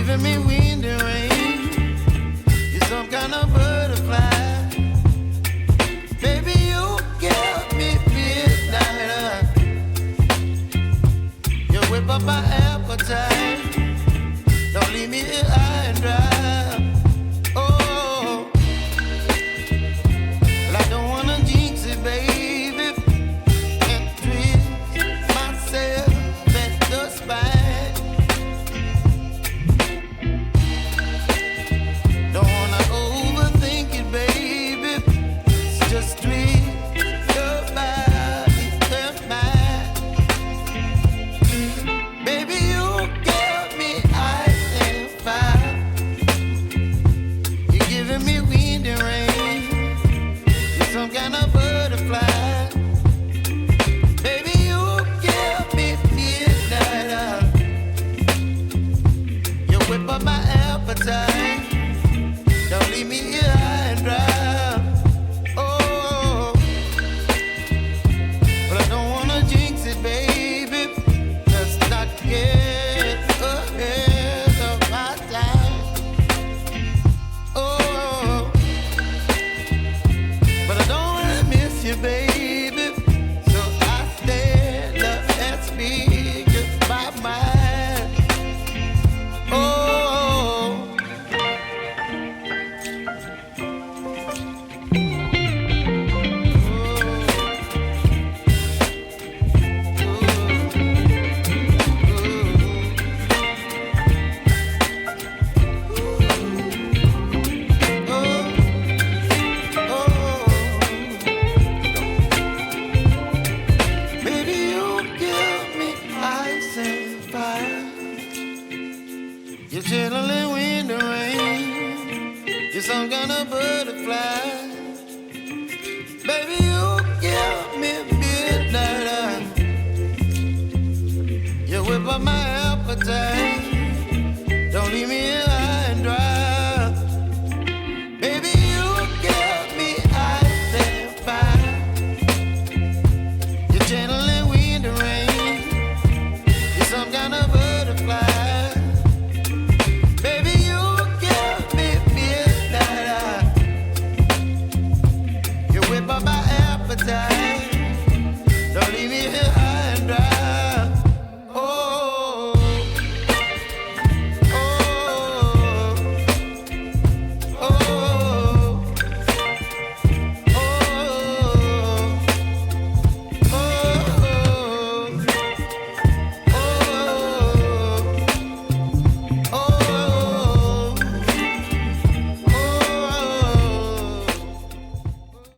giving me wind and rain. You're some kind of butterfly. Baby, you give me midnight. You whip up my appetite. Don't leave me here high and dry. Oh, well, I don't wanna jinx it, baby, and twist myself at the spine. Don't wanna overthink it, baby. It's just twist your body and mine. Baby, you give me ice and fire. You're giving me wind and rain. You're some kind of butterfly. Baby, you give me midnight. You whip up my appetite. Don't leave me here high and dry. Oh, but I don't wanna jinx it, baby. Let's not get ahead of my time. Oh, but I don't wanna miss you, baby. So I stand up and speak just my mind. Oh. Baby, you give me ice and fire. You're chilling wind and rain. You're some kind of butterfly. Baby, you give me midnight. You whip up my appetite.